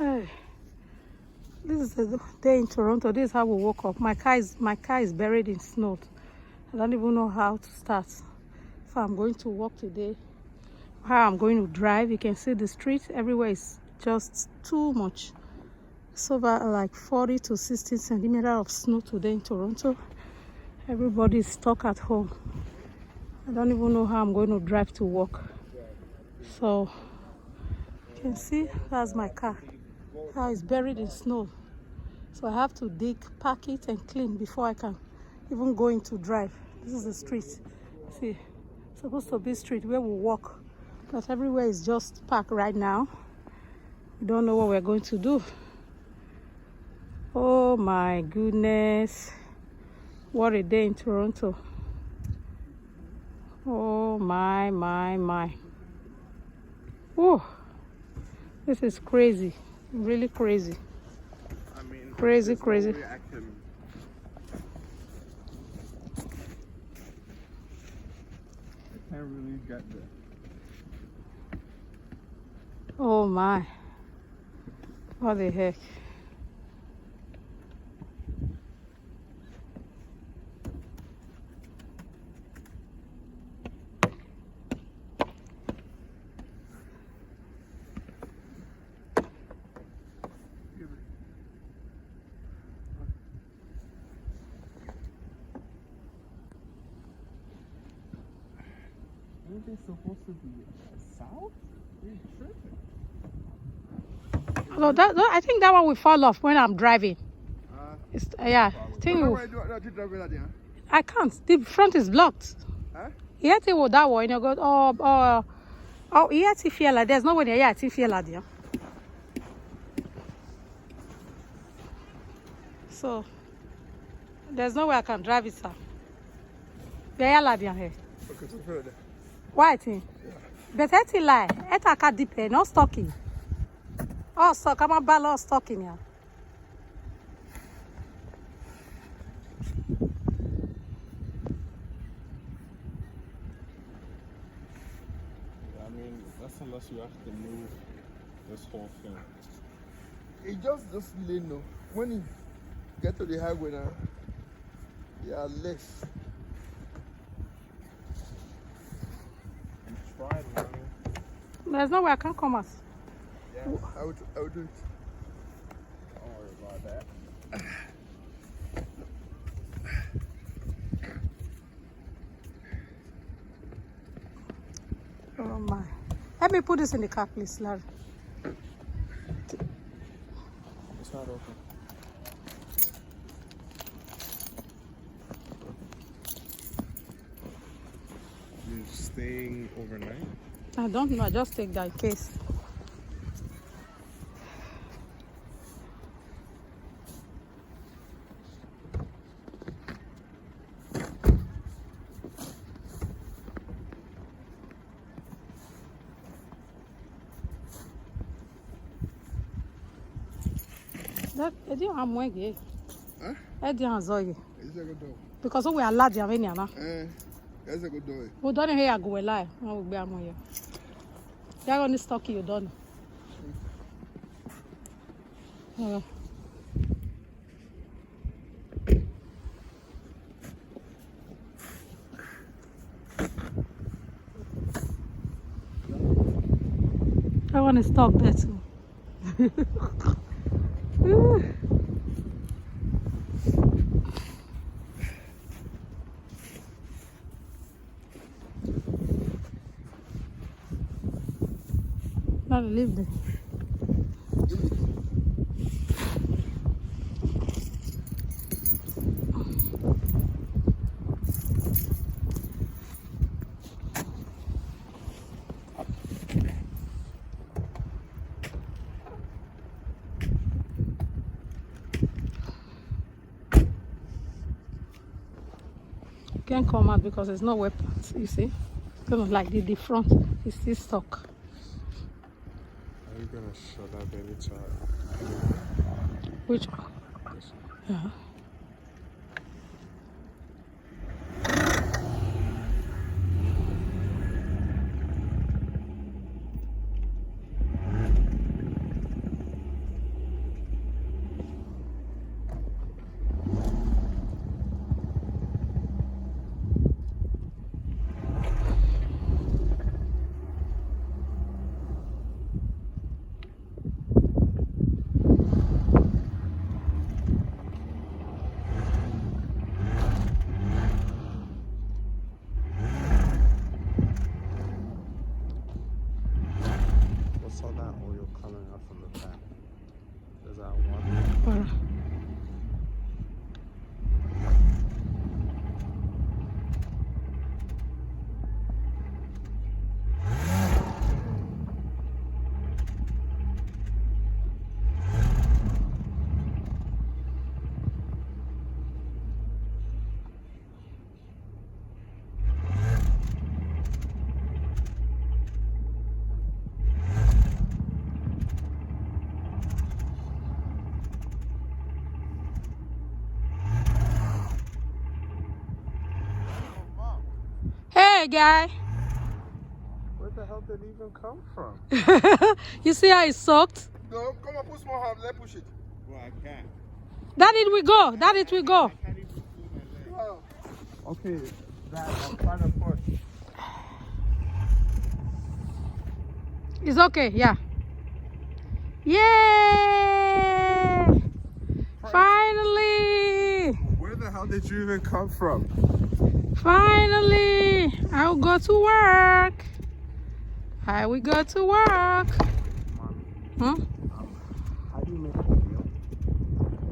Hey, this is the day in Toronto. This is how we woke up. My car is buried in snow. I don't even know how to start. If I'm going to walk today, how I'm going to drive. You can see the street everywhere is just too much. It's over like 40 to 60 centimeters of snow today in Toronto. Everybody is stuck at home. I don't even know how I'm going to drive to work. So you can see that's my car. How it's buried in snow. So I have to dig, pack it and clean before I can even go into drive. This is the street. See, it's supposed to be street where we walk. But everywhere is just packed right now. We don't know what we're going to do. Oh my goodness. What a day in Toronto. Oh my. Oh, this is crazy. Really crazy. I mean, Crazy. I can't really get there. Oh my. What the heck? Ain't they supposed to be south? You're tripping. Oh, I think that one will fall off when I'm driving. Yeah, I can't. The front is blocked. Huh? Yeah, that one. You go. Oh, yeah, feel there's no one there. Yeah, feel there. So there's no way I can drive it, sir. Yeah, here. Okay, so further there. Why thing? But it's lie. It's a car deep, not stocking. Oh, so come on, ball stocking here. I mean, that's unless you have to move this whole thing. It just lane no. When you get to the highway now, you are less. You tried, man. There's no way I can come out. Yeah, I would do it. Don't worry about that. Oh my. Let me put this in the car, please, Larry. It's not open. You're staying overnight? I don't know. I just take that in case. That I didn't have one gay. Huh? I didn't have Zoe. It's a good dog. Because we are large, I'm in here now. It's a good dog. We don't hear go lie. I will be among you. You're going to stock you done. I want to stop there too. Not leave there. Can't come out because there's no weapons, you see. Kind of like the front is still stuck. Are you gonna shut up anytime? Which one? This one. Yeah. saw that oil coming up from the back. There's that one. Alright. Hey, guy. Where the hell did it even come from? You see how it sucked? No, come on, put small hand. Let's push it. Well, I can't. That it we go. That it we go. I can't even feel my leg. Wow. Okay, that I'm trying to push. It's okay. Yeah. Yay! Finally! Where the hell did you even come from? Finally! I'll go to work. I will go to work. Mommy, Hmm?